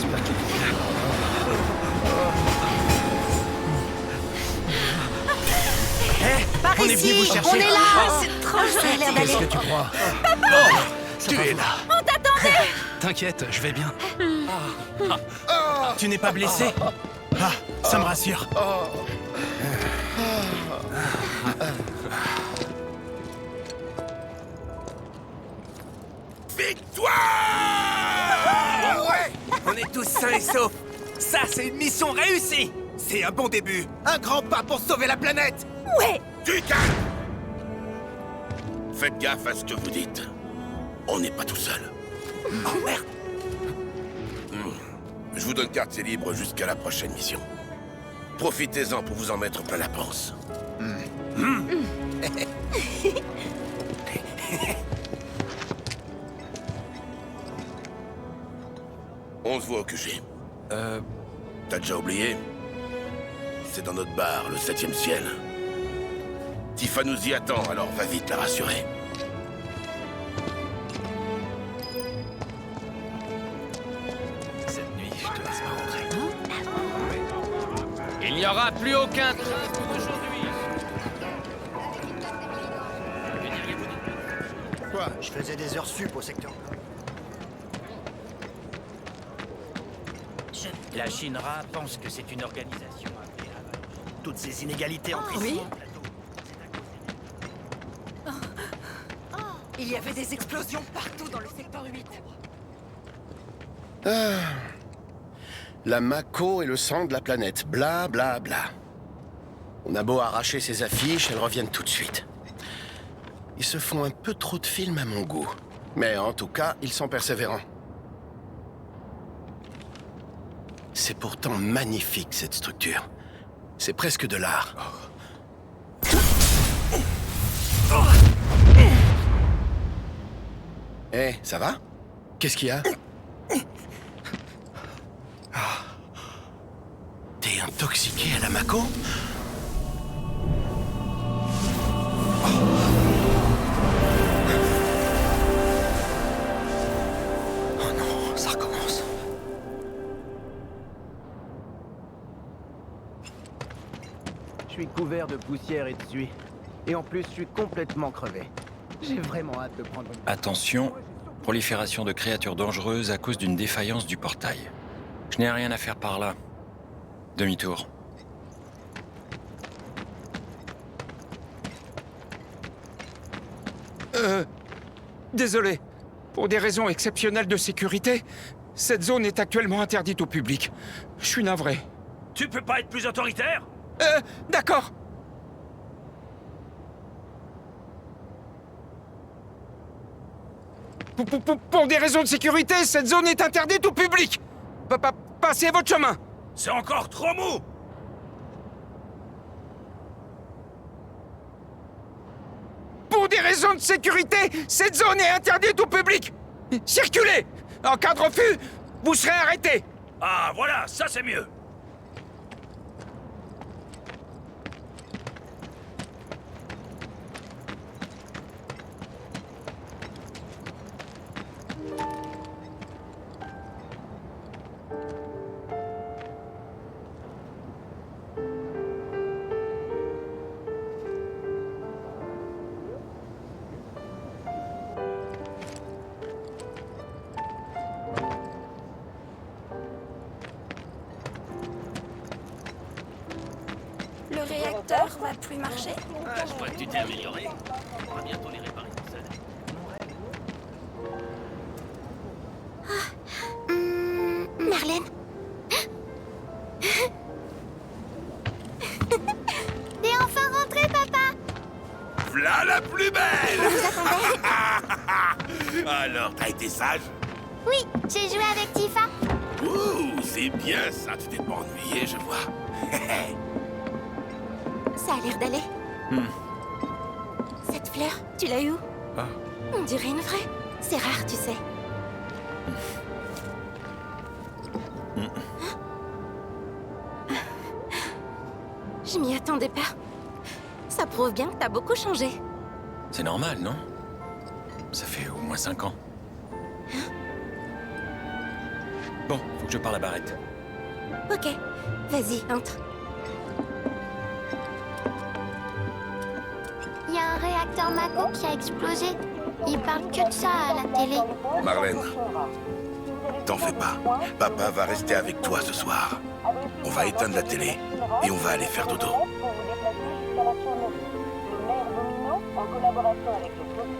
j'espère qu'il Par on est ici, venu vous chercher. on est là. C'est trop joli. Ça a l'air Qu'est-ce d'aller. que tu crois? Tu es là. T'inquiète, je vais bien. Tu n'es pas blessé? Ah, ça me rassure. Victoire! Ouais! On est tous sains et saufs. Ça, c'est une mission réussie. C'est un bon début. Un grand pas pour sauver la planète. Ouais. Du calme! Faites gaffe à ce que vous dites. On n'est pas tout seul. Oh merde! Je vous donne quartier libre jusqu'à la prochaine mission. Profitez-en pour vous en mettre plein la panse. On se voit au QG. T'as déjà oublié? C'est dans notre bar, le 7e ciel. Tifa nous y attend, alors va vite la rassurer. Cette nuit, je te laisse pas rentrer. Il n'y aura plus aucun train d'aujourd'hui. Quoi? Je faisais des heures sup au secteur. La Shinra pense que c'est une organisation. Toutes ces inégalités entre oui. ici. Il y avait des explosions partout dans le secteur 8. La Mako et le sang de la planète, bla bla bla. On a beau arracher ces affiches, elles reviennent tout de suite. Ils se font un peu trop de films à mon goût. Mais en tout cas, ils sont persévérants. C'est pourtant magnifique, cette structure. C'est presque de l'art. Hé, ça va? Qu'est-ce qu'il y a? T'es intoxiqué à la Mako? Oh non, ça recommence. Je suis couvert de poussière et de suie. Et en plus, je suis complètement crevé. J'ai vraiment hâte de prendre une... Attention, prolifération de créatures dangereuses à cause d'une défaillance du portail. Je n'ai rien à faire par là. Demi-tour. Désolé. Pour des raisons exceptionnelles de sécurité, cette zone est actuellement interdite au public. Je suis navré. Tu peux pas être plus autoritaire? D'accord. Pour des raisons de sécurité, cette zone est interdite au public. Passez votre chemin. C'est encore trop mou! Pour des raisons de sécurité, cette zone est interdite au public. Circulez. En cas de refus, vous serez arrêté. Ah, voilà, ça c'est mieux. Le réacteur va plus marcher. Je vois que tu t'es amélioré. On va bientôt les réparer tout seul. Marlène. T'es enfin rentré, papa. V'là la plus belle! On vous attendait. Alors, t'as été sage? Oui, j'ai joué avec Tifa. Ouh, c'est bien ça, tu t'es pas ennuyé, je vois. Ça a l'air d'aller. Cette fleur, tu l'as eu où? On dirait une vraie. C'est rare, tu sais. Je m'y attendais pas. Ça prouve bien que t'as beaucoup changé. C'est normal, non? Ça fait au moins 5 ans. Bon, faut que je parle à Barrett. Ok, vas-y, entre. Il y a un réacteur Mako qui a explosé. Il parle que de ça à la télé. Marlène, t'en fais pas. Papa va rester avec toi ce soir. On va éteindre la télé et on va aller faire dodo.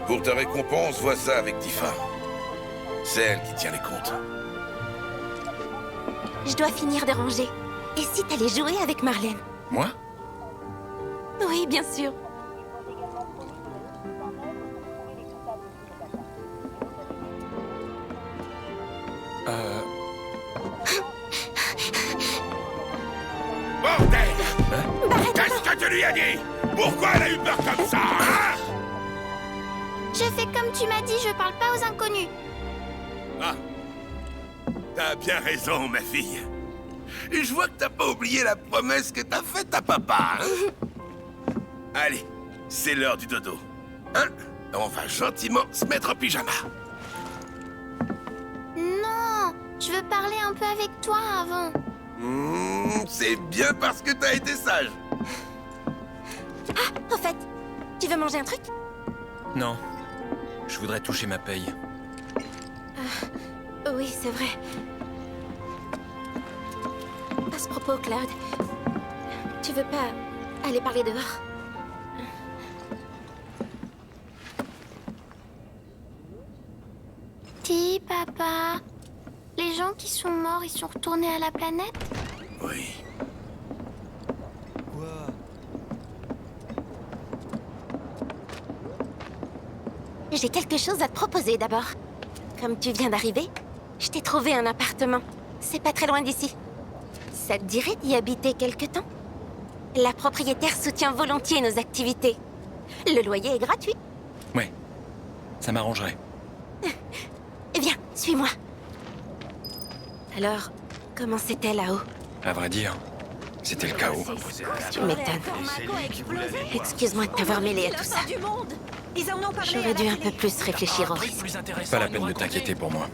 Pour ta récompense, vois ça avec Tifa. C'est elle qui tient les comptes. Je dois finir de ranger. Et si t'allais jouer avec Marlène? Moi? Oui, bien sûr. Bordel! Qu'est-ce que tu lui as dit? Pourquoi elle a eu peur comme ça, hein? Je fais comme tu m'as dit, je parle pas aux inconnus. Ah, t'as bien raison, ma fille. Et je vois que t'as pas oublié la promesse que t'as faite à papa, hein? Allez, c'est l'heure du dodo. Hein? On va gentiment se mettre en pyjama. Non, je veux parler un peu avec toi avant. C'est bien parce que t'as été sage. Ah, au fait, tu veux manger un truc? Non. Je voudrais toucher ma paye. Oui, c'est vrai. À ce propos, Cloud, tu veux pas aller parler dehors? Dis, papa, les gens qui sont morts, ils sont retournés à la planète? Oui. J'ai quelque chose à te proposer d'abord. Comme tu viens d'arriver, je t'ai trouvé un appartement. C'est pas très loin d'ici. Ça te dirait d'y habiter quelque temps? La propriétaire soutient volontiers nos activités. Le loyer est gratuit. Ouais. Ça m'arrangerait. Viens, suis-moi. Alors, comment c'était là-haut? À vrai dire, c'était le chaos. Tu m'étonnes. Excuse-moi de t'avoir mêlé à tout ça. J'aurais dû un peu plus réfléchir au risque. Pas la peine de t'inquiéter pour moi.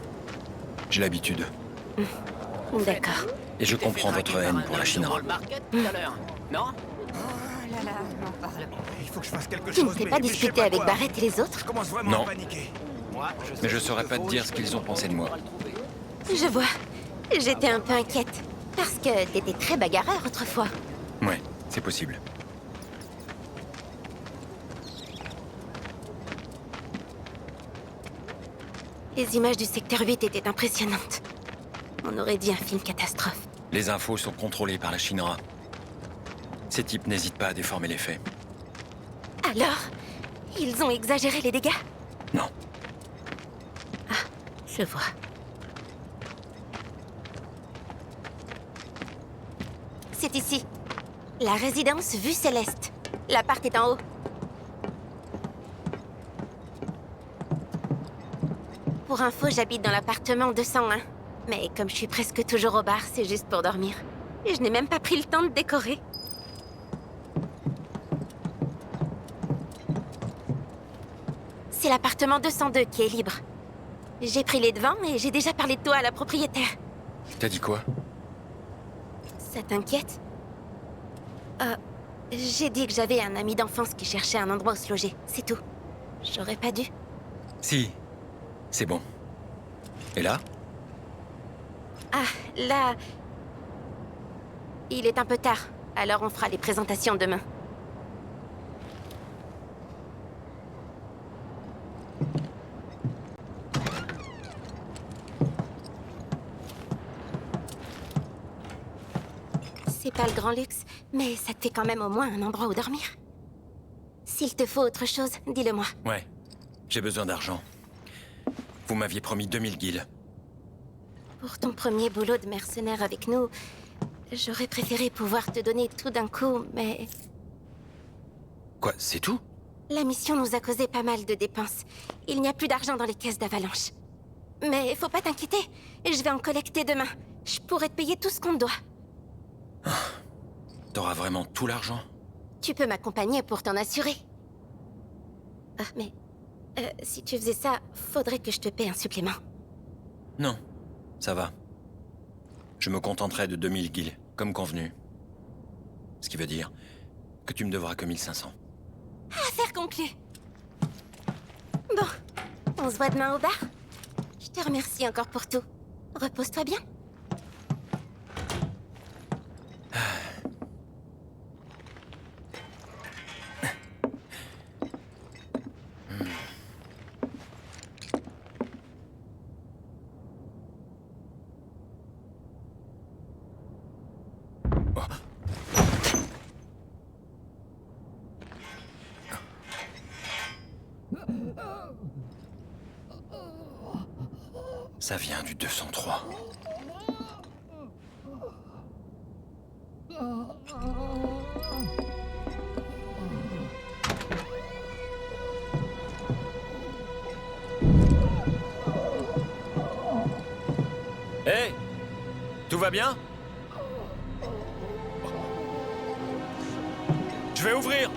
J'ai l'habitude. D'accord. Et je comprends votre haine pour la Shinra. Non? Il faut que je fasse quelque Tu ne chose. t'es mais- pas mais je sais disputé pas avec quoi. Barrett et les autres? Je commence vraiment Non. à paniquer. Mais je saurais pas te dire ce qu'ils ont pensé de moi. Je vois. J'étais un peu inquiète. Parce que t'étais très bagarreur autrefois. Ouais, c'est possible. Les images du secteur 8 étaient impressionnantes. On aurait dit un film catastrophe. Les infos sont contrôlées par la Shinra. Ces types n'hésitent pas à déformer les faits. Alors, ils ont exagéré les dégâts? Non. Je vois. C'est ici. La résidence Vue Céleste. L'appart est en haut. Pour info, j'habite dans l'appartement 201. Mais comme je suis presque toujours au bar, c'est juste pour dormir. Et je n'ai même pas pris le temps de décorer. C'est l'appartement 202 qui est libre. J'ai pris les devants et j'ai déjà parlé de toi à la propriétaire. T'as dit quoi? Ça t'inquiète? J'ai dit que j'avais un ami d'enfance qui cherchait un endroit où se loger, c'est tout. J'aurais pas dû. Si. C'est bon. Et là? Ah, là... Il est un peu tard, alors on fera les présentations demain. C'est pas le grand luxe, mais ça te fait quand même au moins un endroit où dormir. S'il te faut autre chose, dis-le-moi. Ouais. J'ai besoin d'argent. Vous m'aviez promis 2000 guilds. Pour ton premier boulot de mercenaire avec nous, j'aurais préféré pouvoir te donner tout d'un coup, mais... Quoi, c'est tout? La mission nous a causé pas mal de dépenses. Il n'y a plus d'argent dans les caisses d'Avalanche. Mais faut pas t'inquiéter, je vais en collecter demain. Je pourrai te payer tout ce qu'on te doit. T'auras vraiment tout l'argent? Tu peux m'accompagner pour t'en assurer. Ah, mais... si tu faisais ça, faudrait que je te paie un supplément. Non, ça va. Je me contenterai de 2000 guilds, comme convenu. Ce qui veut dire que tu me devras que 1500. Affaire conclue. Bon, on se voit demain au bar. Je te remercie encore pour tout. Repose-toi bien. Ça vient du 203. Hé! Tout va bien? Je vais ouvrir!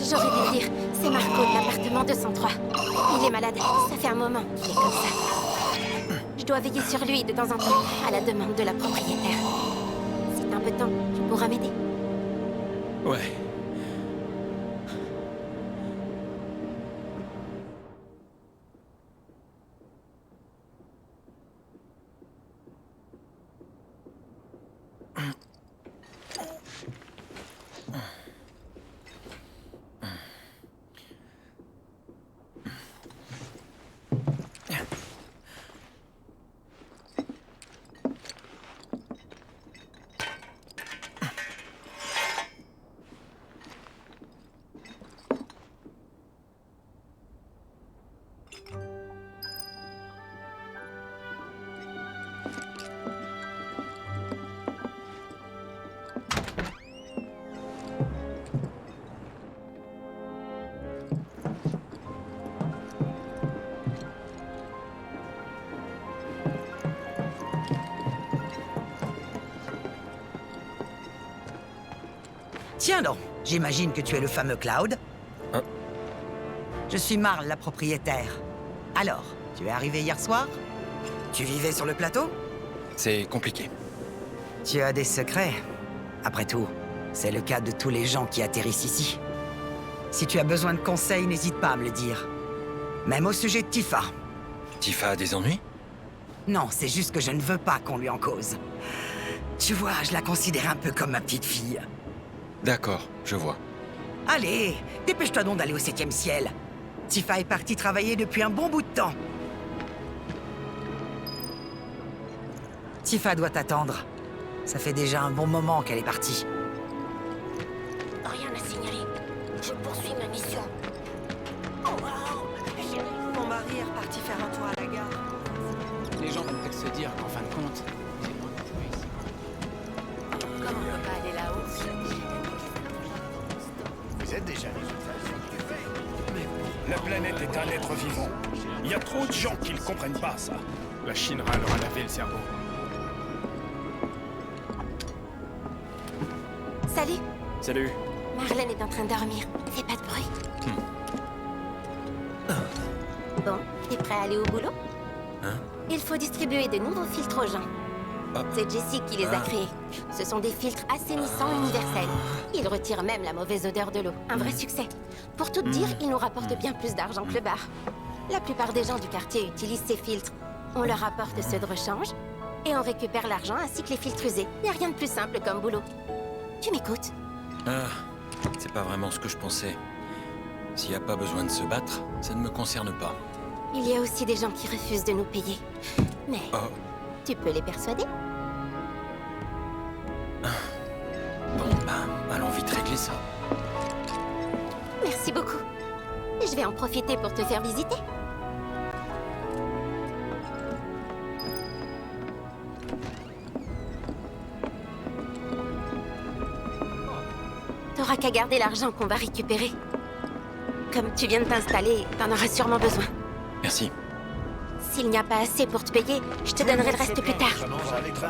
J'aurais dû le dire, c'est Marco de l'appartement 203. Il est malade, ça fait un moment qu'il est comme ça. Je dois veiller sur lui de temps en temps, à la demande de la propriétaire. Si t'as un peu de temps, tu pourras m'aider. Ouais. Tiens donc, j'imagine que tu es le fameux Cloud. Hein? Je suis Marle, la propriétaire. Alors, tu es arrivé hier soir? Tu vivais sur le plateau? C'est compliqué. Tu as des secrets. Après tout, c'est le cas de tous les gens qui atterrissent ici. Si tu as besoin de conseils, n'hésite pas à me le dire. Même au sujet de Tifa. Tifa a des ennuis? Non, c'est juste que je ne veux pas qu'on lui en cause. Tu vois, je la considère un peu comme ma petite fille. D'accord, je vois. Allez, dépêche-toi donc d'aller au 7e ciel. Tifa est partie travailler depuis un bon bout de temps. Tifa doit t'attendre. Ça fait déjà un bon moment qu'elle est partie. Rien à signaler. Je poursuis ma mission. Oh wow! Chérie, mon mari est reparti faire un tour à la gare. Les gens vont peut-être se dire qu'en fin de compte, c'est moi qui suis ici. Comment on peut pas aller là-haut? Vous êtes déjà les La planète est un être vivant. Il y a trop de gens qui ne comprennent pas ça. La Shinra leur a lavé le cerveau. Salut, Salut. Marlène est en train de dormir. Fais pas de bruit. Bon, t'es prêt à aller au boulot? Hein? Il faut distribuer de nouveaux filtres aux gens. C'est Jessie qui les a créés. Ce sont des filtres assainissants universels. Ils retirent même la mauvaise odeur de l'eau. Un vrai succès. Pour tout te dire, ils nous rapportent bien plus d'argent que le bar. La plupart des gens du quartier utilisent ces filtres. On leur apporte ceux de rechange et on récupère l'argent ainsi que les filtres usés. Y a rien de plus simple comme boulot. Tu m'écoutes? Ah, c'est pas vraiment ce que je pensais. S'il n'y a pas besoin de se battre, ça ne me concerne pas. Il y a aussi des gens qui refusent de nous payer. Mais Oh, tu peux les persuader? bon, ben, allons vite régler ça. Merci beaucoup. Je vais en profiter pour te faire visiter. T'auras qu'à garder l'argent qu'on va récupérer. Comme tu viens de t'installer, t'en auras sûrement besoin. Merci. S'il n'y a pas assez pour te payer, je te donnerai le reste plus tard.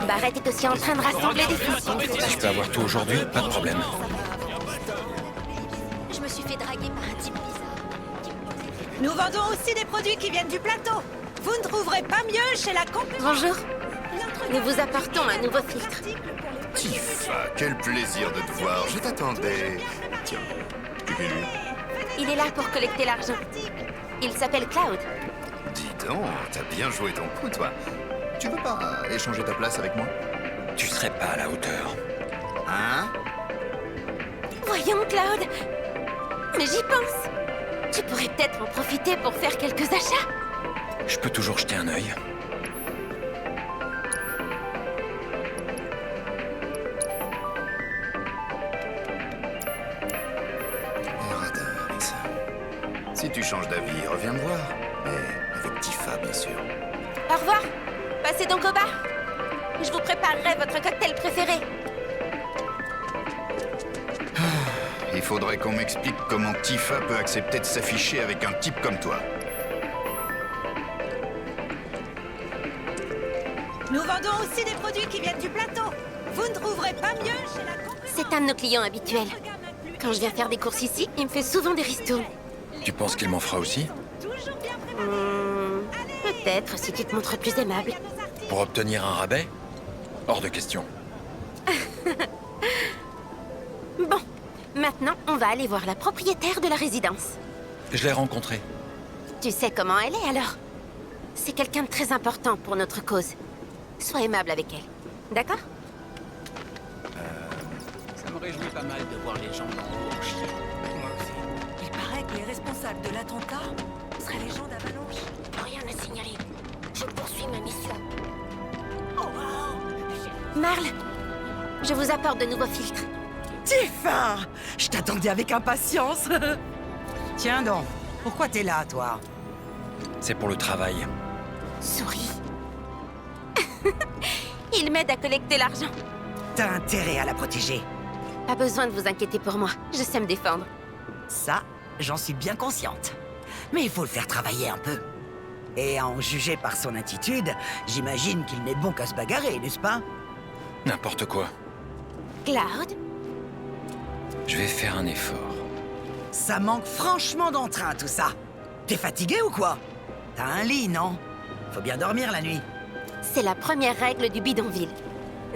Barrett est aussi en train de rassembler des fonds. Si je peux avoir tout aujourd'hui, pas de problème. Je me suis fait draguer par un type bizarre. Nous vendons aussi des produits qui viennent du plateau. Vous ne trouverez pas mieux chez la concurrence. Bonjour. Nous vous apportons un nouveau filtre. Tifa, quel plaisir de te voir. Je t'attendais. Tiens, tu es venu. Il est là pour collecter l'argent. Il s'appelle Cloud. Dis donc, t'as bien joué ton coup, toi. Tu veux pas échanger ta place avec moi? Tu serais pas à la hauteur. Hein? Voyons, Cloud. Mais j'y pense. Tu pourrais peut-être en profiter pour faire quelques achats. Je peux toujours jeter un œil. Radhax. Si tu changes d'avis, reviens me voir. Mais avec Tifa, bien sûr. Au revoir. Passez donc au bar. Je vous préparerai votre cocktail préféré. Il faudrait qu'on m'explique comment Tifa peut accepter de s'afficher avec un type comme toi. Nous vendons aussi des produits qui viennent du plateau. Vous ne trouverez pas mieux chez la concurrence. C'est un de nos clients habituels. Quand je viens faire des courses ici, il me fait souvent des ristournes. Tu penses qu'il m'en fera aussi? Peut-être si tu te montres plus aimable. Pour obtenir un rabais? Hors de question. Bon, maintenant, on va aller voir la propriétaire de la résidence. Je l'ai rencontrée. Tu sais comment elle est, alors? C'est quelqu'un de très important pour notre cause. Sois aimable avec elle. D'accord? Ça me réjouit pas mal de voir les gens en haut chier. Moi aussi. Il paraît que les responsables de l'attentat seraient les gens d'Avalanche. Rien à signaler. Je poursuis ma mission. Oh, wow. Marle, je vous apporte de nouveaux filtres. Tifa! Je t'attendais avec impatience. Tiens donc, pourquoi t'es là, toi? C'est pour le travail. Souris. Il m'aide à collecter l'argent. T'as intérêt à la protéger. Pas besoin de vous inquiéter pour moi. Je sais me défendre. Ça, j'en suis bien consciente. Mais il faut le faire travailler un peu. Et à en juger par son attitude, j'imagine qu'il n'est bon qu'à se bagarrer, n'est-ce pas? N'importe quoi. Cloud? Je vais faire un effort. Ça manque franchement d'entrain, tout ça. T'es fatigué ou quoi? T'as un lit, non? Faut bien dormir la nuit. C'est la première règle du bidonville.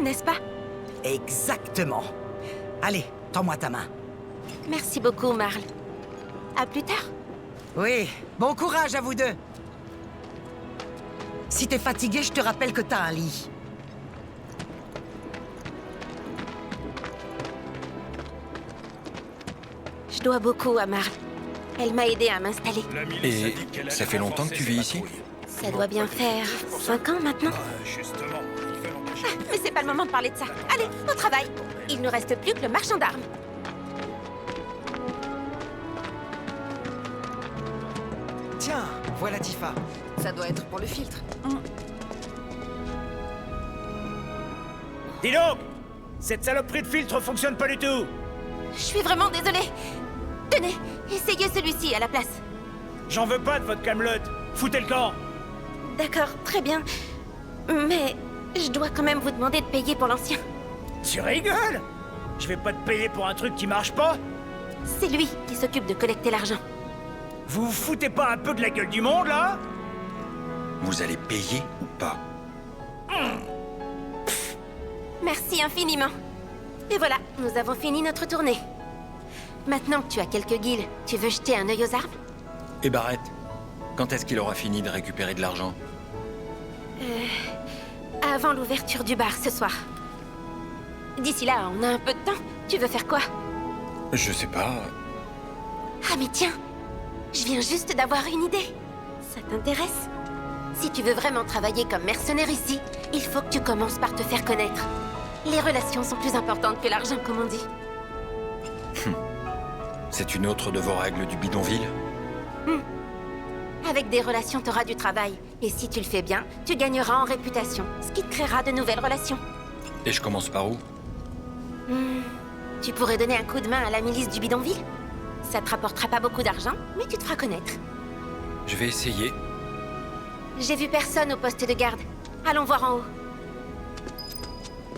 N'est-ce pas? Exactement. Allez, tends-moi ta main. Merci beaucoup, Marle. À plus tard. Oui, bon courage à vous deux. Si t'es fatigué, je te rappelle que t'as un lit. Je dois beaucoup à Marle. Elle m'a aidé à m'installer. Et ça fait longtemps que tu vis ici? Ça doit bien faire 5 ans maintenant. Mais c'est pas le moment de parler de ça. Allez, au travail. Il ne reste plus que le marchand d'armes. Tiens, voilà Tifa. Ça doit être pour le filtre. Dis donc! Cette saloperie de filtre fonctionne pas du tout! Je suis vraiment désolée. Tenez, essayez celui-ci à la place. J'en veux pas de votre camelote! Foutez le camp! D'accord, très bien. Mais je dois quand même vous demander de payer pour l'ancien. Tu rigoles? Je vais pas te payer pour un truc qui marche pas? C'est lui qui s'occupe de collecter l'argent. Vous vous foutez pas un peu de la gueule du monde, là? Vous allez payer ou pas? Merci infiniment. Et voilà, nous avons fini notre tournée. Maintenant que tu as quelques guildes, tu veux jeter un œil aux armes? Et Barrett? Quand est-ce qu'il aura fini de récupérer de l'argent? Avant l'ouverture du bar ce soir. D'ici là, on a un peu de temps. Tu veux faire quoi? Je sais pas. Ah mais tiens, je viens juste d'avoir une idée. Ça t'intéresse? Si tu veux vraiment travailler comme mercenaire ici, il faut que tu commences par te faire connaître. Les relations sont plus importantes que l'argent, comme on dit. C'est une autre de vos règles du bidonville? Avec des relations, t'auras du travail. Et si tu le fais bien, tu gagneras en réputation, ce qui te créera de nouvelles relations. Et je commence par où? Tu pourrais donner un coup de main à la milice du bidonville. Ça te rapportera pas beaucoup d'argent, mais tu te feras connaître. Je vais essayer. J'ai vu personne au poste de garde. Allons voir en haut.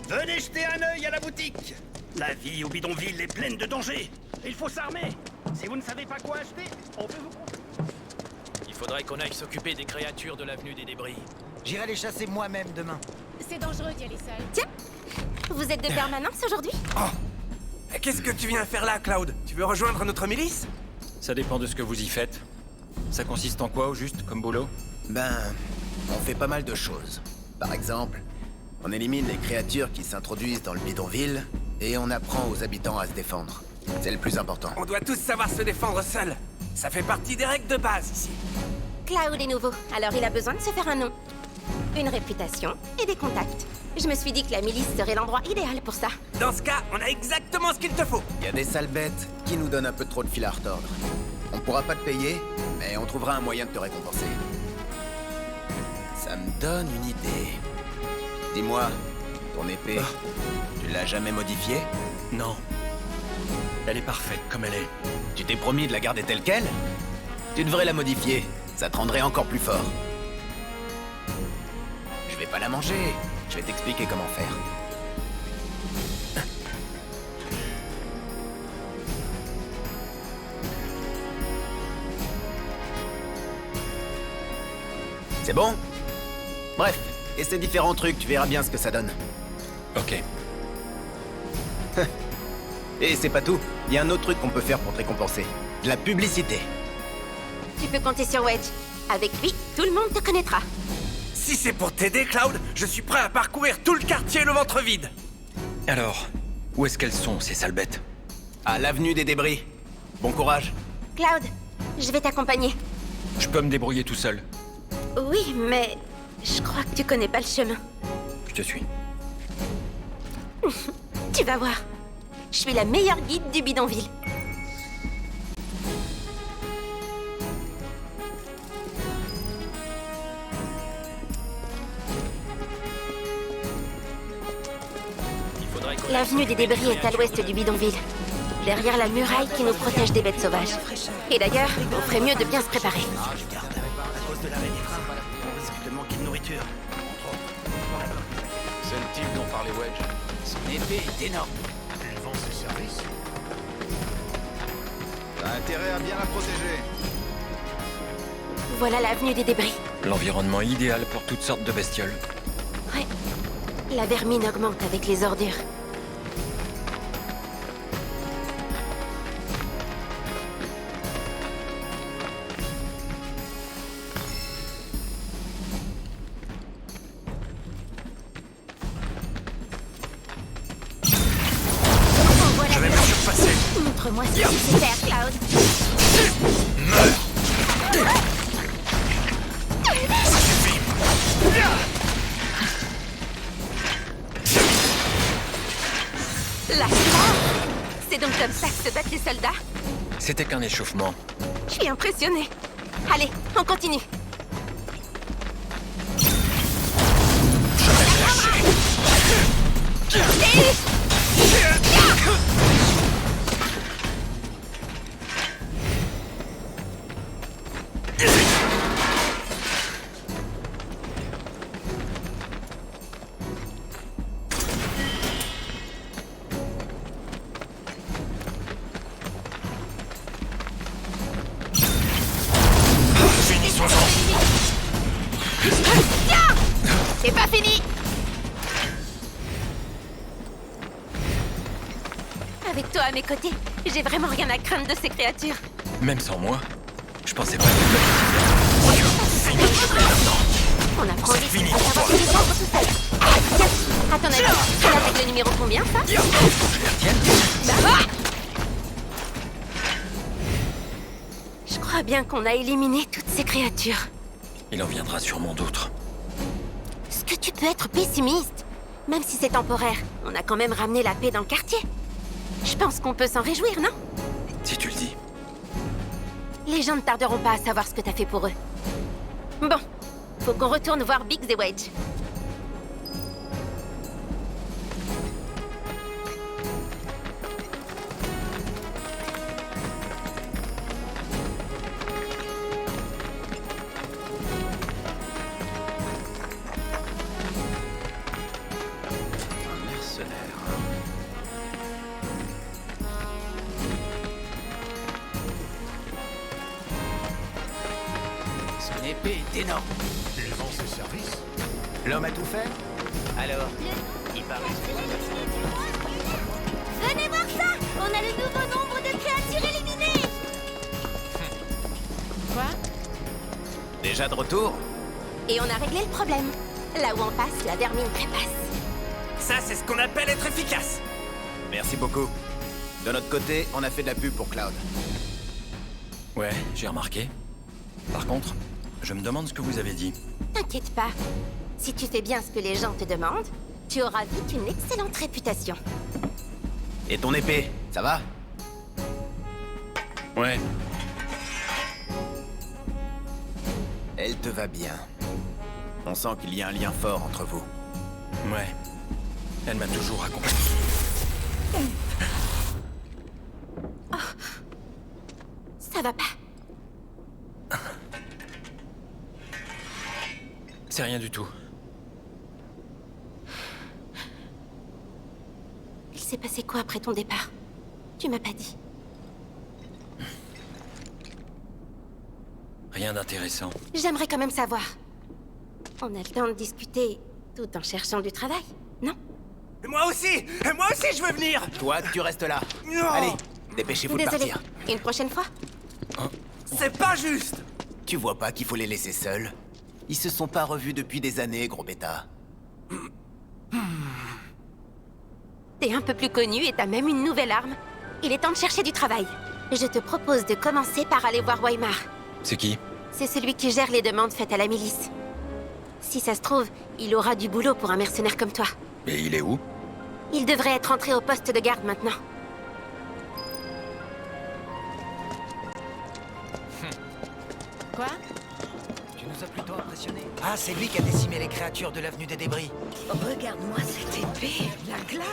Venez jeter un œil à la boutique. La vie au bidonville est pleine de dangers. Il faut s'armer. Si vous ne savez pas quoi acheter, on peut vous... Il faudrait qu'on aille s'occuper des créatures de l'avenue des débris. J'irai les chasser moi-même demain. C'est dangereux d'y aller seul. Tiens, vous êtes de permanence aujourd'hui? Qu'est-ce que tu viens faire là, Cloud? Tu veux rejoindre notre milice? Ça dépend de ce que vous y faites. Ça consiste en quoi, au juste, comme boulot? Ben, on fait pas mal de choses. Par exemple, on élimine les créatures qui s'introduisent dans le bidonville et on apprend aux habitants à se défendre. C'est le plus important. On doit tous savoir se défendre seuls. Ça fait partie des règles de base ici. Cloud est nouveau, alors il a besoin de se faire un nom. Une réputation et des contacts. Je me suis dit que la milice serait l'endroit idéal pour ça. Dans ce cas, on a exactement ce qu'il te faut. Il y a des sales bêtes qui nous donnent un peu trop de fil à retordre. On pourra pas te payer, mais on trouvera un moyen de te récompenser. Ça me donne une idée. Dis-moi, ton épée, tu l'as jamais modifiée? Non. Elle est parfaite comme elle est. Tu t'es promis de la garder telle quelle? Tu devrais la modifier, ça te rendrait encore plus fort. Je vais pas la manger, je vais t'expliquer comment faire. C'est bon? Bref, et ces différents trucs, tu verras bien ce que ça donne. Ok. Et c'est pas tout, il y a un autre truc qu'on peut faire pour te récompenser. De la publicité. Tu peux compter sur Wedge. Avec lui, tout le monde te connaîtra. Si c'est pour t'aider, Cloud, je suis prêt à parcourir tout le quartier le ventre vide. Alors, où est-ce qu'elles sont, ces sales bêtes? À l'avenue des débris. Bon courage. Cloud, je vais t'accompagner. Je peux me débrouiller tout seul. Oui, mais je crois que tu connais pas le chemin. Je te suis. Tu vas voir. Je suis la meilleure guide du bidonville. L'avenue des débris est à l'ouest du bidonville, derrière la muraille qui nous protège des bêtes sauvages. Et d'ailleurs, on ferait mieux de bien se préparer. Je garde. À cause de l'arrêt des trains, on risque de manquer de nourriture. C'est le type dont parlait Wedge. Son épée est énorme. Elle vend ses services. T'as intérêt à bien la protéger. Voilà l'avenue des débris. L'environnement idéal pour toutes sortes de bestioles. Ouais. La vermine augmente avec les ordures. Je vais me surpasser. Montre-moi ce que tu sais faire, Cloud. Ça suffit. La classe. C'est donc comme ça que se battent les soldats? C'était qu'un échauffement. Je suis impressionnée. Allez, on continue. Je vais te lâcher. Finissons-en. C'est pas fini. Avec toi à mes côtés, j'ai vraiment rien à craindre de ces créatures. Même sans moi, je pensais pas que... On apprend C'est vite fini à pour savoir toi. se défendre tout seul. Tiens, à ton avis, c'est la règle numéro combien, ça? Je les retienne. Bah, crois bien qu'on a éliminé toutes ces créatures. Il en viendra sûrement d'autres. Est-ce que tu peux être pessimiste? Même si c'est temporaire, on a quand même ramené la paix dans le quartier. Je pense qu'on peut s'en réjouir, non? Si tu le dis. Les gens ne tarderont pas à savoir ce que t'as fait pour eux. Bon, faut qu'on retourne voir Biggs et Wedge. Son épée est énorme. Il vend ses services. L'homme a tout fait? Alors, il paraît... Venez voir ça! On a le nouveau nombre de créatures éliminées! Quoi? Déjà de retour? Et on a réglé le problème. Là où on passe, la vermine trépasse. Ça, c'est ce qu'on appelle être efficace. Merci beaucoup. De notre côté, on a fait de la pub pour Cloud. Ouais, j'ai remarqué. Par contre, je me demande ce que vous avez dit. T'inquiète pas. Si tu fais bien ce que les gens te demandent, tu auras vite une excellente réputation. Et ton épée, ça va? Ouais. Elle te va bien. On sent qu'il y a un lien fort entre vous. Ouais. Elle m'a toujours accompagné. Ça va pas. C'est rien du tout. Il s'est passé quoi après ton départ? Tu m'as pas dit. Rien d'intéressant. J'aimerais quand même savoir. On a le temps de discuter tout en cherchant du travail, non? Moi aussi je veux venir. Toi, tu restes là. Non. Allez, dépêchez-vous de Désolée. partir. Une prochaine fois? C'est pas juste. Tu vois pas qu'il faut les laisser seuls? Ils se sont pas revus depuis des années, gros bêta. T'es un peu plus connu et t'as même une nouvelle arme. Il est temps de chercher du travail. Je te propose de commencer par aller voir Weimar. C'est qui? C'est celui qui gère les demandes faites à la milice. Si ça se trouve, il aura du boulot pour un mercenaire comme toi. Et il est où? Il devrait être entré au poste de garde maintenant. Quoi? Tu nous as plutôt impressionnés. Ah, c'est lui qui a décimé les créatures de l'avenue des débris. Regarde-moi cette épée, la classe.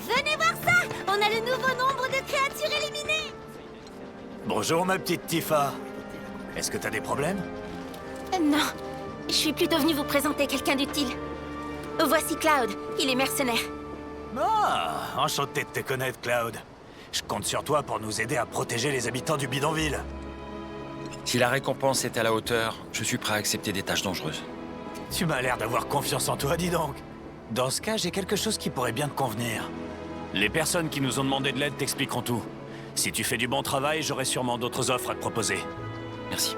Venez voir ça! On a le nouveau nombre de créatures éliminées! Bonjour ma petite Tifa. Est-ce que t'as des problèmes? Non, je suis plutôt venue vous présenter quelqu'un d'utile. Voici Cloud, il est mercenaire. Ah, enchanté de te connaître, Cloud. Je compte sur toi pour nous aider à protéger les habitants du bidonville. Si la récompense est à la hauteur, je suis prêt à accepter des tâches dangereuses. Tu m'as l'air d'avoir confiance en toi, dis donc. Dans ce cas, j'ai quelque chose qui pourrait bien te convenir. Les personnes qui nous ont demandé de l'aide t'expliqueront tout. Si tu fais du bon travail, j'aurai sûrement d'autres offres à te proposer. Merci.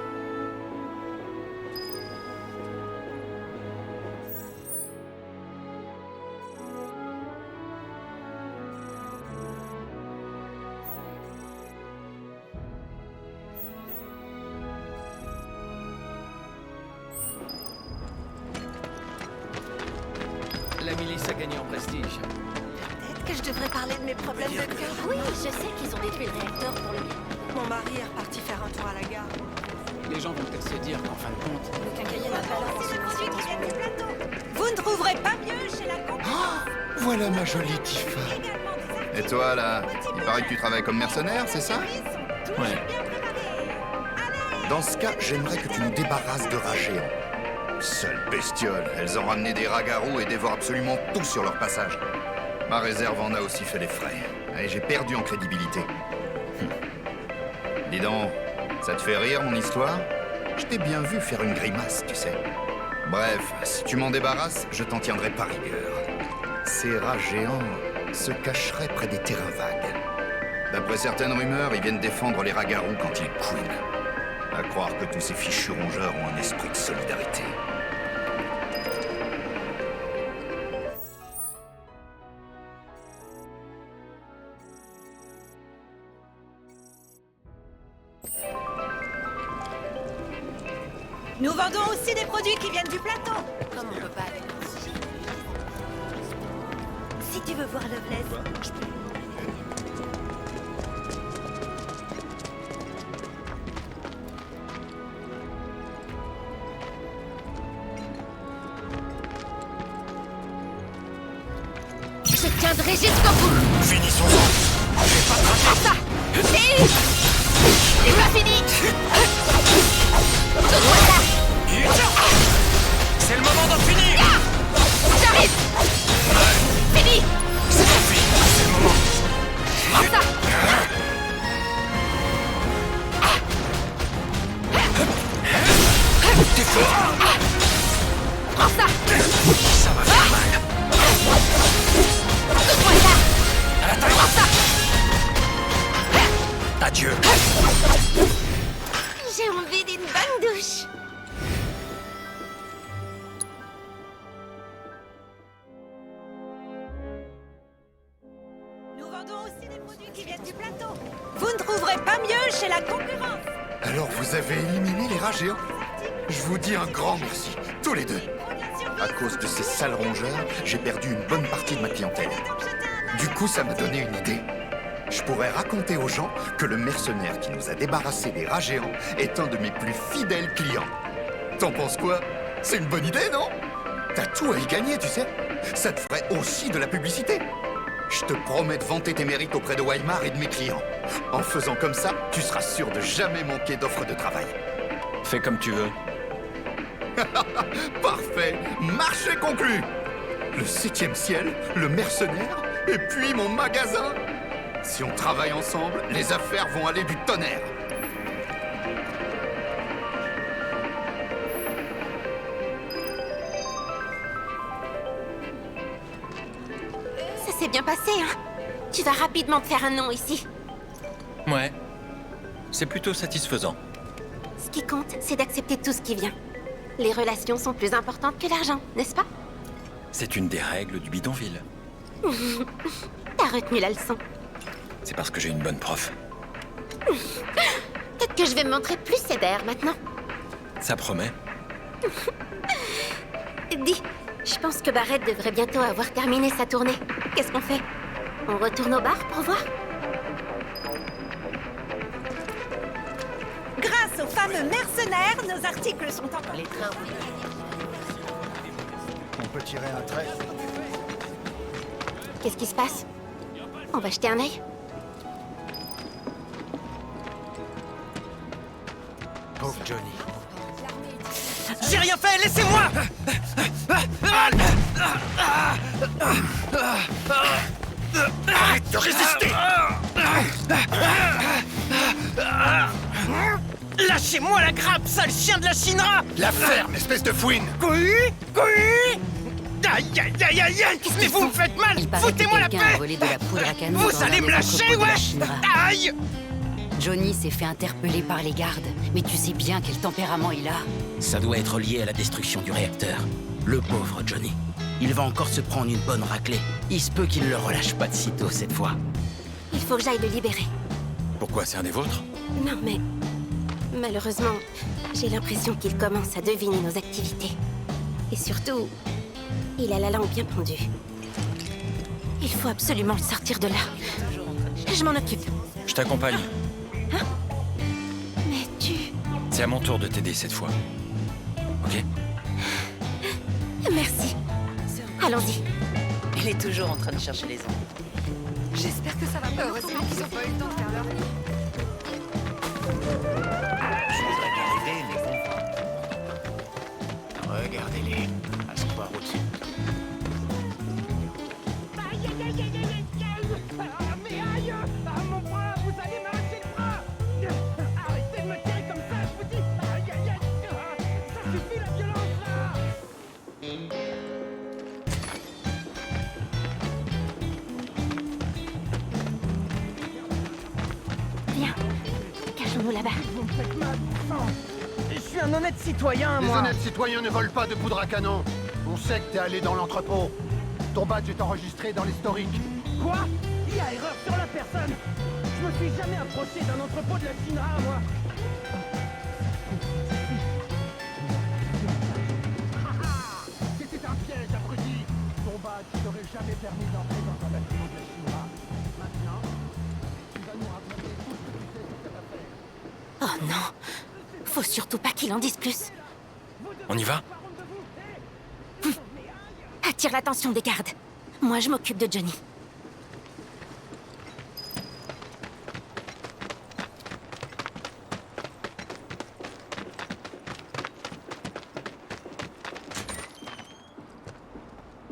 La milice a gagné en prestige. Peut-être que je devrais parler de mes problèmes de cœur. Oui, je sais qu'ils ont détruit le réacteur pour le bien. Mon mari est reparti faire un tour à la gare. Les gens vont peut-être se dire qu'en fin de compte... Le quincailler n'a pas l'air. C'est le monsieur qui vient du plateau. Vous ne trouverez pas mieux chez la concurrence. Voilà ma jolie Tifa. Et toi, là, il paraît que tu travailles comme mercenaire, c'est ça? Ouais. Dans ce cas, j'aimerais que tu nous débarrasses de rats géants. Seules bestioles, elles ont ramené des ragarous et dévorent absolument tout sur leur passage. Ma réserve en a aussi fait les frais. Et j'ai perdu en crédibilité. Dis donc, ça te fait rire, mon histoire? Je t'ai bien vu faire une grimace, tu sais. Bref, si tu m'en débarrasses, je t'en tiendrai par rigueur. Ces rats géants se cacheraient près des terrains vagues. D'après certaines rumeurs, ils viennent défendre les ragarous quand ils couinent. À croire que tous ces fichus rongeurs ont un esprit de solidarité. Nous vendons aussi des produits qui viennent du plateau. Comme on peut pas aller. Si tu veux voir Loveless. Je tiendrai jusqu'au bout. Finissons-en. J'ai pas traqué. Ça, c'est pas fini. Saute-moi ça. C'est le moment d'en finir. J'arrive. Fini. C'est pas fini. C'est le moment. Prends ça. T'es fort. Prends ça. Ça va faire mal. Saute-moi ça. Prends ça. Adieu. J'ai envie d'une bonne douche. Nous vendons aussi des produits qui viennent du plateau. Vous ne trouverez pas mieux chez la concurrence. Alors vous avez éliminé les rats géants? Je vous dis un grand merci, tous les deux. À cause de ces sales rongeurs, j'ai perdu une bonne partie de ma clientèle. Du coup, ça m'a donné une idée. Je pourrais raconter aux gens que le mercenaire qui nous a débarrassés des rats géants est un de mes plus fidèles clients. T'en penses quoi? C'est une bonne idée, non? T'as tout à y gagner, tu sais. Ça te ferait aussi de la publicité. Je te promets de vanter tes mérites auprès de Weimar et de mes clients. En faisant comme ça, tu seras sûr de jamais manquer d'offres de travail. Fais comme tu veux. Parfait. Marché conclu. Le 7e ciel, le mercenaire, et puis mon magasin. Si on travaille ensemble, les affaires vont aller du tonnerre. Ça s'est bien passé, hein. Tu vas rapidement te faire un nom ici. Ouais. C'est plutôt satisfaisant. Ce qui compte, c'est d'accepter tout ce qui vient. Les relations sont plus importantes que l'argent, n'est-ce pas? C'est une des règles du bidonville. T'as retenu la leçon. C'est parce que j'ai une bonne prof. Peut-être que je vais me montrer plus sévère maintenant. Ça promet. Dis, je pense que Barrett devrait bientôt avoir terminé sa tournée. Qu'est-ce qu'on fait? On retourne au bar pour voir? Grâce aux fameux mercenaires, nos articles sont encore... Les trains... On peut tirer un trait. Qu'est-ce qui se passe? On va jeter un œil? Pauvre Johnny. J'ai rien fait, laissez-moi. Arrête de résister! Lâchez-moi la grappe, sale chien de la Shinra! La ferme, espèce de fouine! Couille! Aïe, aïe, aïe, aïe, aïe! Mais vous me faites mal! Foutez-moi la paix! Vous allez me lâcher, wesh! Aïe! Johnny s'est fait interpeller par les gardes, mais tu sais bien quel tempérament il a. Ça doit être lié à la destruction du réacteur. Le pauvre Johnny. Il va encore se prendre une bonne raclée. Il se peut qu'il ne le relâche pas de sitôt cette fois. Il faut que j'aille le libérer. Pourquoi, c'est un des vôtres? Non, mais... malheureusement, j'ai l'impression qu'il commence à deviner nos activités. Et surtout, il a la langue bien pendue. Il faut absolument le sortir de là. Je m'en occupe. Je t'accompagne. Hein? Mais tu... C'est à mon tour de t'aider cette fois. Ok? Merci. Allons-y. Il est toujours en train de chercher les ondes. J'espère que ça va pas. Heureusement qu'ils n'ont pas eu le temps de faire leur lit. Je voudrais bien aider, mais bon. Regardez-les, à se croire au-dessus. Aïe, aïe, aïe, aïe, aïe, aïe. Ah, mais aïe. Ah, mon bras, vous allez m'arracher le bras. Arrêtez de me tirer comme ça, je vous dis. Aïe, aïe, aïe. Ah, ça suffit la violence, là. Viens, cachons-nous là-bas. Vous me faites mal, sang. Je suis un honnête citoyen, Les moi. honnêtes citoyens ne volent pas de poudre à canon. On sait que t'es allé dans l'entrepôt. Ton badge est enregistré dans l'historique. Quoi? Il y a erreur sur la personne. Je me suis jamais approché d'un entrepôt de la Shinra, moi. badge t'aurait jamais permis d'entrer dans un bâtiment de la Shinra. Maintenant, tu vas nous raconter tout ce que tu sais sur cette affaire. Oh non! Faut surtout pas qu'il en dise plus. On y va? Attire l'attention des gardes. Moi, je m'occupe de Johnny.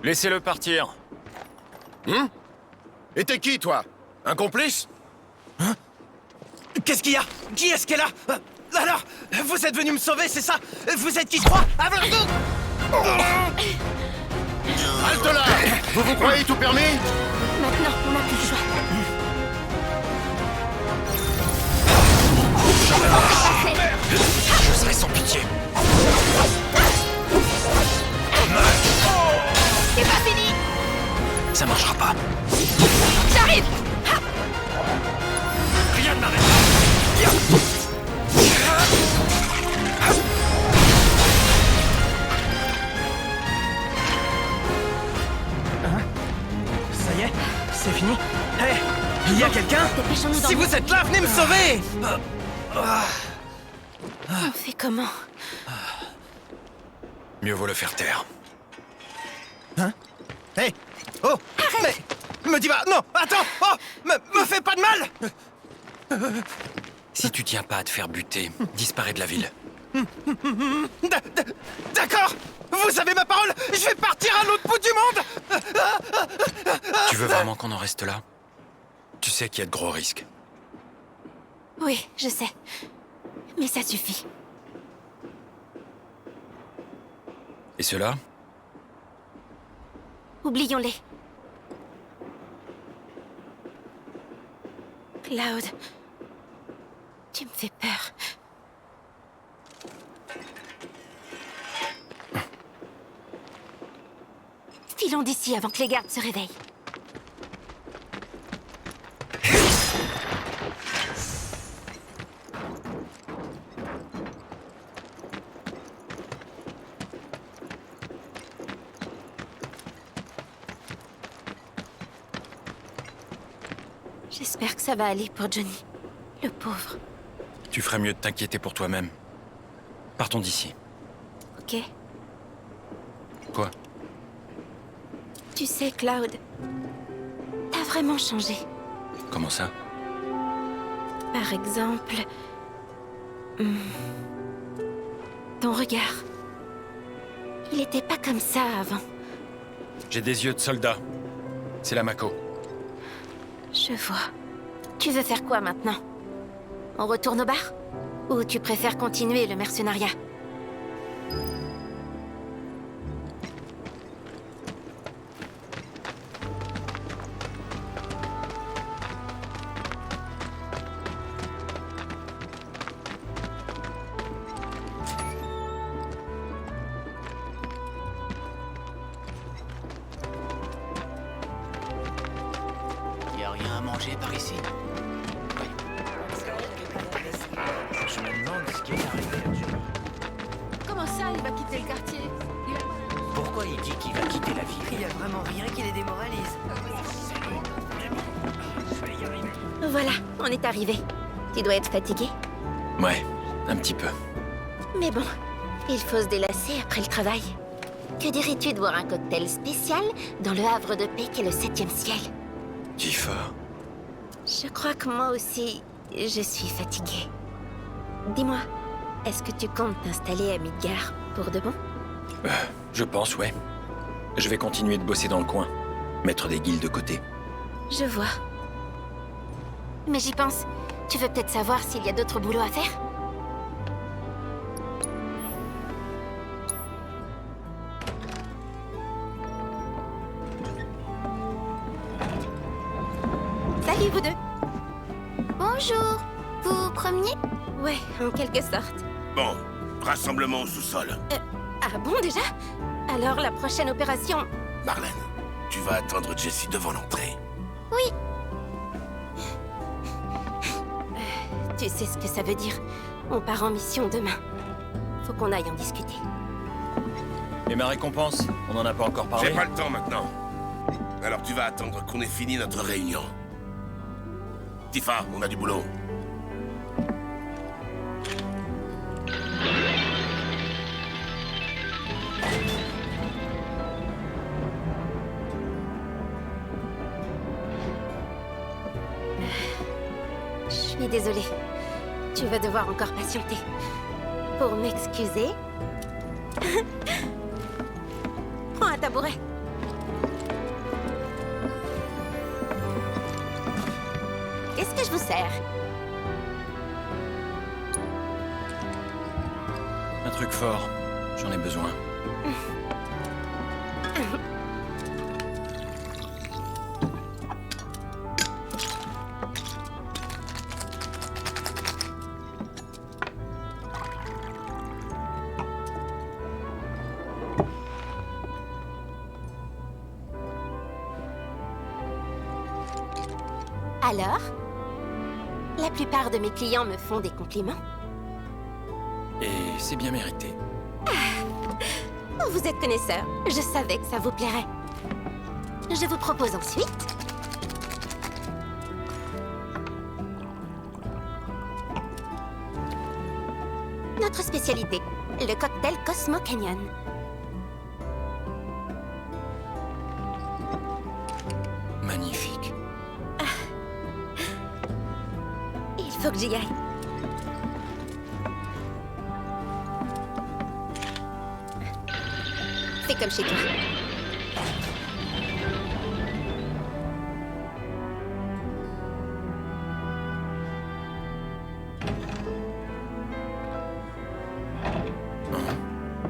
Laissez-le partir. Et t'es qui, toi? Un complice? Qu'est-ce qu'il y a? Qui est-ce qu'elle a? Alors, vous êtes venu me sauver, c'est ça? Vous êtes qui je crois? Halte là! Vous vous croyez tout permis? Maintenant, on n'a plus le choix. Je serai sans pitié. C'est pas fini! Ça marchera pas. J'arrive! Rien ne m'arrête. Ça y est? C'est fini? Hé! Il y a quelqu'un? Dépêchons-nous Si vous êtes là, venez me sauver! On fait comment? Mieux vaut le faire taire. Hein? Hé! Oh! Arrête! Mais me dis pas... Non! Attends! Oh! Me fais pas de mal! Si tu tiens pas à te faire buter, disparais de la ville. D'accord! Vous avez ma parole! Je vais partir à l'autre bout du monde! Tu veux vraiment qu'on en reste là? Tu sais qu'il y a de gros risques. Oui, je sais. Mais ça suffit. Et cela? Oublions-les. Cloud, tu me fais peur. Filons d'ici avant que les gardes se réveillent. J'espère que ça va aller pour Johnny. Le pauvre. Tu ferais mieux de t'inquiéter pour toi-même. Partons d'ici. Ok. Quoi? Tu sais, Cloud, t'as vraiment changé. Comment ça? Par exemple... ton regard. Il était pas comme ça avant. J'ai des yeux de soldat. C'est la Mako. Je vois. Tu veux faire quoi maintenant? On retourne au bar? Ou tu préfères continuer le mercenariat? Y a rien à manger par ici? Je me demande ce qui est arrivé à Johnny. Comment ça, il va quitter le quartier? Pourquoi il dit qu'il va quitter la ville? Il y a vraiment rien qui les démoralise. Voilà, on est arrivé. Tu dois être fatigué. Ouais, un petit peu. Mais bon, il faut se délasser après le travail. Que dirais-tu de boire un cocktail spécial dans le havre de paix qu'est le 7e ciel? Kiefer. Je crois que moi aussi, je suis fatiguée. Dis-moi, est-ce que tu comptes t'installer à Midgar pour de bon? Je pense, ouais. Je vais continuer de bosser dans le coin. Mettre des guildes de côté. Je vois. Mais j'y pense. Tu veux peut-être savoir s'il y a d'autres boulots à faire? Salut, vous deux. Bonjour. Vous vous promeniez? Ouais, en quelque sorte. Bon, rassemblement au sous-sol. Ah bon, déjà? Alors, la prochaine opération... Marlène, tu vas attendre Jessie devant l'entrée. Oui. Tu sais ce que ça veut dire. On part en mission demain. Faut qu'on aille en discuter. Et ma récompense? On en a pas encore parlé? J'ai pas le temps maintenant. Alors tu vas attendre qu'on ait fini notre réunion. Tifa, on a du boulot. Je suis désolée. Tu vas devoir encore patienter. Pour m'excuser... Prends un tabouret. Qu'est-ce que je vous sers? Un truc fort. J'en ai besoin. Alors? La plupart de mes clients me font des compliments. Et c'est bien mérité. Vous êtes connaisseur. Je savais que ça vous plairait. Je vous propose ensuite... notre spécialité, le cocktail Cosmo Canyon. Magnifique. Il faut que j'y aille. Fais comme chez toi.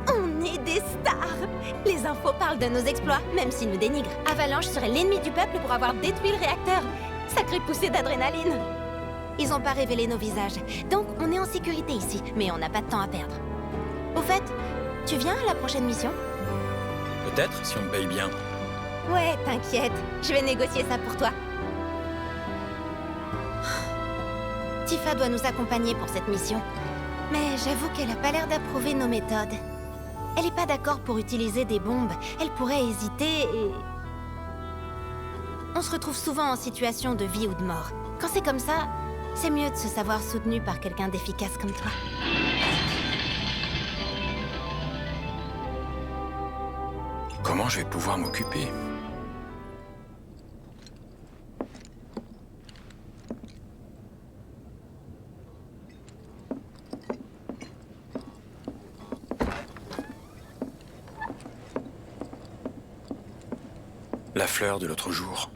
On est des stars! Les infos parlent de nos exploits, même s'ils nous dénigrent. Avalanche serait l'ennemi du peuple pour avoir détruit le réacteur. Sacrée poussée d'adrénaline. Ils n'ont pas révélé nos visages, donc on est en sécurité ici, mais on n'a pas de temps à perdre. Au fait, tu viens à la prochaine mission? Peut-être, si on me paye bien. Ouais, t'inquiète, je vais négocier ça pour toi. Tifa doit nous accompagner pour cette mission, mais j'avoue qu'elle a pas l'air d'approuver nos méthodes. Elle est pas d'accord pour utiliser des bombes, elle pourrait hésiter et... On se retrouve souvent en situation de vie ou de mort. Quand c'est comme ça, c'est mieux de se savoir soutenu par quelqu'un d'efficace comme toi. Comment je vais pouvoir m'occuper? La fleur de l'autre jour.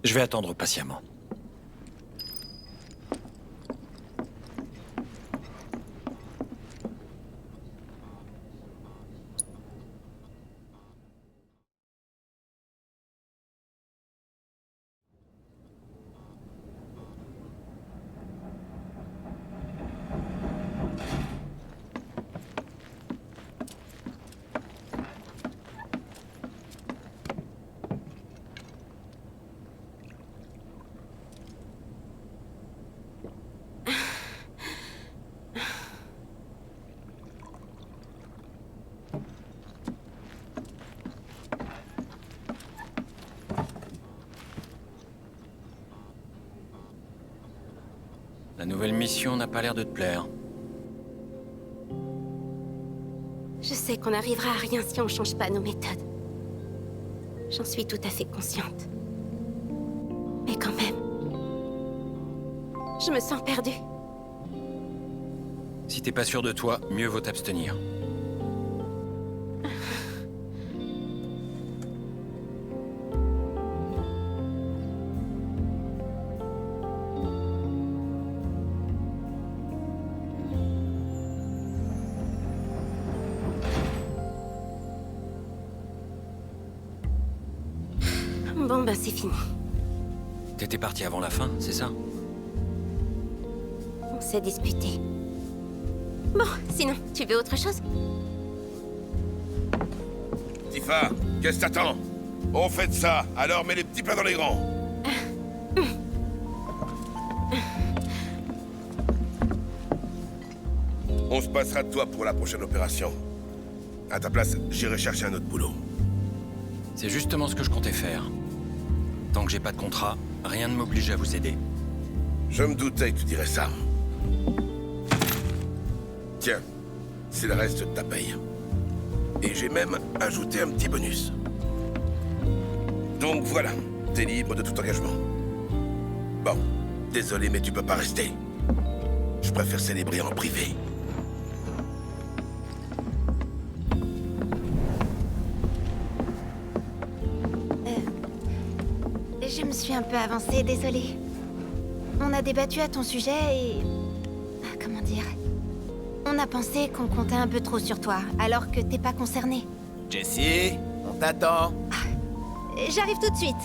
Je vais attendre patiemment. La nouvelle mission n'a pas l'air de te plaire. Je sais qu'on n'arrivera à rien si on change pas nos méthodes. J'en suis tout à fait consciente. Mais quand même... je me sens perdue. Si t'es pas sûr de toi, mieux vaut t'abstenir. Bon, ben c'est fini. T'étais parti avant la fin, c'est ça? On s'est disputé. Bon, sinon, tu veux autre chose? Tifa, qu'est-ce que t'attends? On fait de ça, alors mets les petits plats dans les grands. On se passera de toi pour la prochaine opération. À ta place, j'irai chercher un autre boulot. C'est justement ce que je comptais faire. Tant que j'ai pas de contrat, rien ne m'oblige à vous aider. Je me doutais que tu dirais ça. Tiens, c'est le reste de ta paye. Et j'ai même ajouté un petit bonus. Donc voilà, t'es libre de tout engagement. Bon, désolé, mais tu peux pas rester. Je préfère célébrer en privé. Je me suis un peu avancée, désolée. On a débattu à ton sujet et... comment dire? On a pensé qu'on comptait un peu trop sur toi, alors que t'es pas concernée. Jessie, on t'attend. J'arrive tout de suite.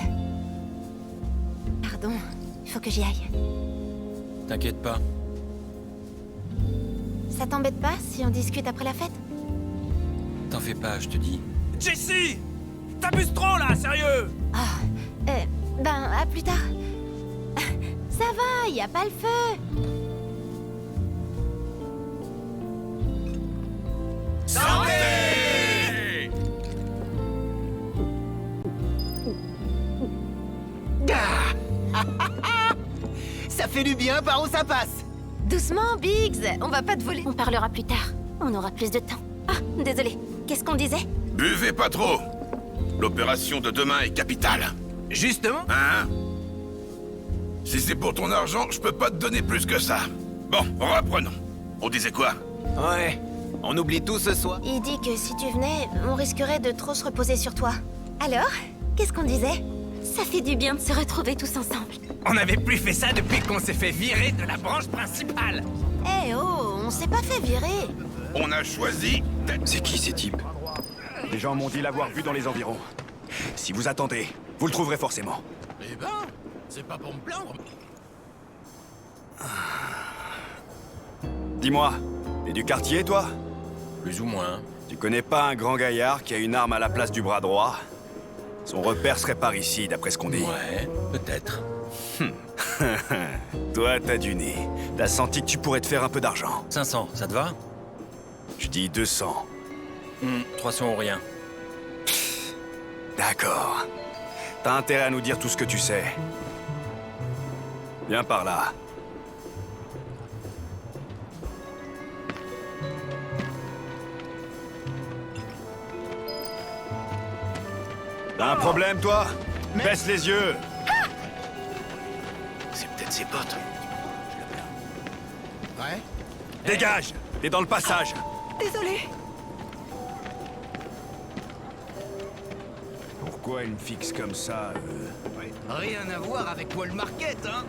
Pardon, il faut que j'y aille. T'inquiète pas. Ça t'embête pas si on discute après la fête? T'en fais pas, je te dis. Jessie! T'abuses trop là, sérieux! Ben, à plus tard. Ça va, y a pas le feu. Santé! Ça fait du bien, par où ça passe? Doucement, Biggs, on va pas te voler. On parlera plus tard. On aura plus de temps. Ah, désolé. Qu'est-ce qu'on disait? Buvez pas trop. L'opération de demain est capitale. Justement? Hein? Si c'est pour ton argent, je peux pas te donner plus que ça. Bon, reprenons. On disait quoi? Ouais, on oublie tout ce soir. Il dit que si tu venais, on risquerait de trop se reposer sur toi. Alors, qu'est-ce qu'on disait? Ça fait du bien de se retrouver tous ensemble. On n'avait plus fait ça depuis qu'on s'est fait virer de la branche principale. Eh oh, on s'est pas fait virer. On a choisi... C'est qui ces types? Les gens m'ont dit l'avoir vu dans les environs. Si vous attendez, vous le trouverez forcément. Eh ben, c'est pas pour me plaindre. Dis-moi, t'es du quartier, toi? Plus ou moins. Tu connais pas un grand gaillard qui a une arme à la place du bras droit? Son repère serait par ici, d'après ce qu'on dit. Ouais, peut-être. Toi, t'as du nez. T'as senti que tu pourrais te faire un peu d'argent. 500, ça te va? Je dis 200. 300 ou rien. D'accord. T'as intérêt à nous dire tout ce que tu sais. Viens par là. T'as un problème, toi? Baisse les yeux. C'est peut-être ses potes. Ouais? Dégage! T'es dans le passage. Désolé. Pourquoi elle me fixe comme ça? Rien à voir avec Wall Market, hein?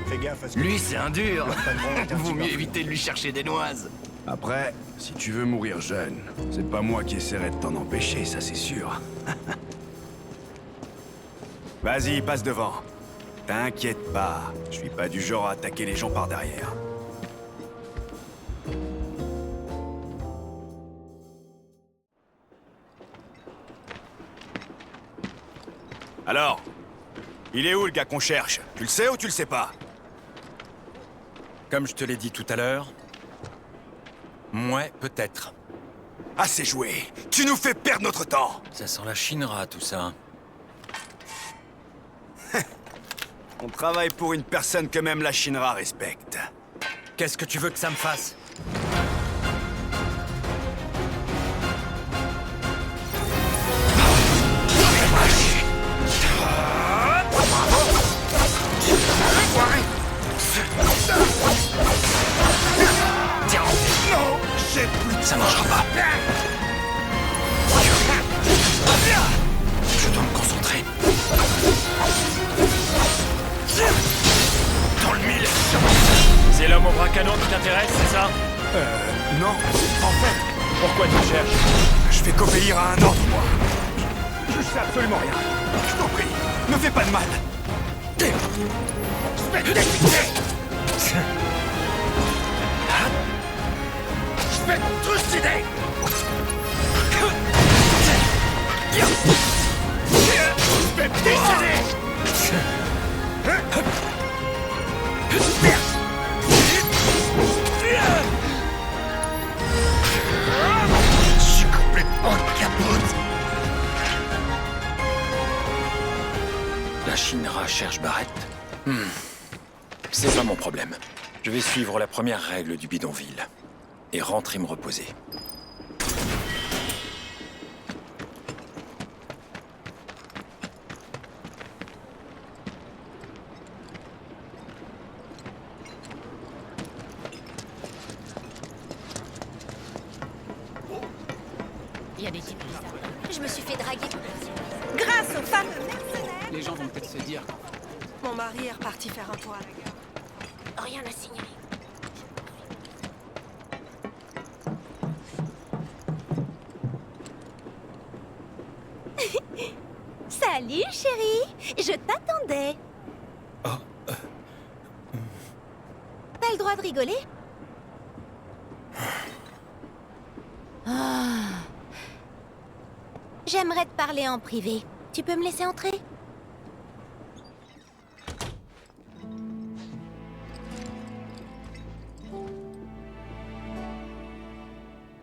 Fais gaffe à ce que Lui, tu c'est fais. un dur. Le patron est un Vaut petit mieux peu- éviter de lui chercher des noises. Après, si tu veux mourir jeune, c'est pas moi qui essaierai de t'en empêcher, ça c'est sûr. Vas-y, passe devant. T'inquiète pas, je suis pas du genre à attaquer les gens par derrière. Alors, il est où le gars qu'on cherche? Tu le sais ou tu le sais pas? Comme je te l'ai dit tout à l'heure, moi, peut-être. Assez joué. Tu nous fais perdre notre temps. Ça sent la Shinra, tout ça. On travaille pour une personne que même la Shinra respecte. Qu'est-ce que tu veux que ça me fasse? Tiens, non, j'ai plus. Ça marchera pas. Je dois me concentrer. Dans le mille. C'est l'homme au bras canon qui t'intéresse, c'est ça? Non. En fait, Pourquoi tu cherches? je fais qu'obéir à un ordre, moi. Je sais absolument rien. Je t'en prie, ne fais pas de mal. Je vais te déchiqueter. Je vais te trucider. Je vais te décider. Je suis complètement capote. La Shinra cherche Barrett. C'est pas mon problème. Je vais suivre la première règle du bidonville. Et rentrer me reposer. Il y a des types bizarres. Je me suis fait draguer. Grâce aux fameux mercenaires, Les gens vont peut-être se dire. mon mari est reparti faire un tour à la gare. Rien à signaler. Salut, chérie. Je t'attendais. T'as le droit de rigoler? Ah. J'aimerais te parler en privé. Tu peux me laisser entrer?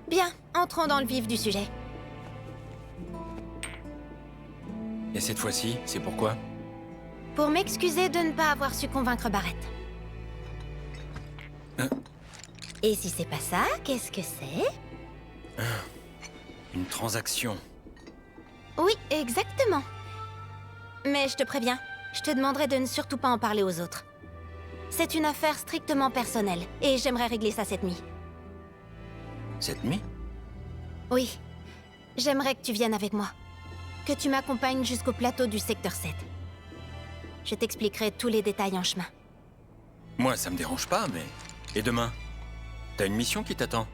Bien, entrons dans le vif du sujet. Et cette fois-ci, c'est pourquoi? Pour m'excuser de ne pas avoir su convaincre Barrett. Et si c'est pas ça, qu'est-ce que c'est? Une transaction. Oui, exactement. Mais je te préviens, je te demanderai de ne surtout pas en parler aux autres. C'est une affaire strictement personnelle, et j'aimerais régler ça cette nuit. Cette nuit? Oui, j'aimerais que tu viennes avec moi. Que tu m'accompagnes jusqu'au plateau du secteur 7. Je t'expliquerai tous les détails en chemin. Moi, ça me dérange pas, mais... Et demain? T'as une mission qui t'attend?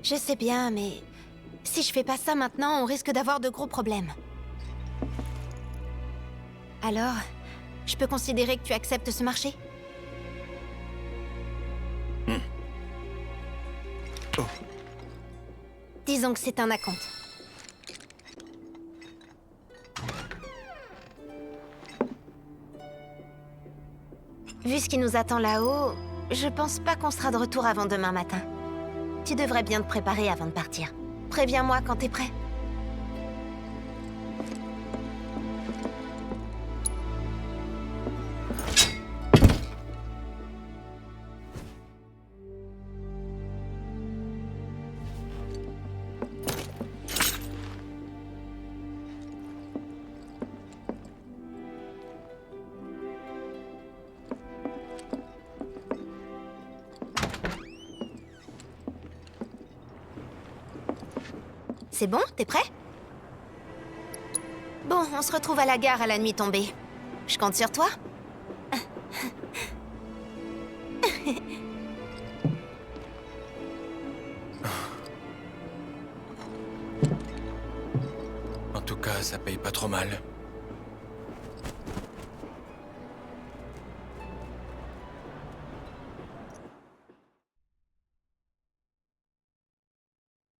Je sais bien, mais... Si je fais pas ça maintenant, on risque d'avoir de gros problèmes. Alors, je peux considérer que tu acceptes ce marché? Disons que c'est un acompte. Vu ce qui nous attend là-haut, je pense pas qu'on sera de retour avant demain matin. Tu devrais bien te préparer avant de partir. Préviens-moi quand t'es prêt. C'est bon, t'es prêt? Bon, on se retrouve à la gare à la nuit tombée. Je compte sur toi. En tout cas, ça paye pas trop mal.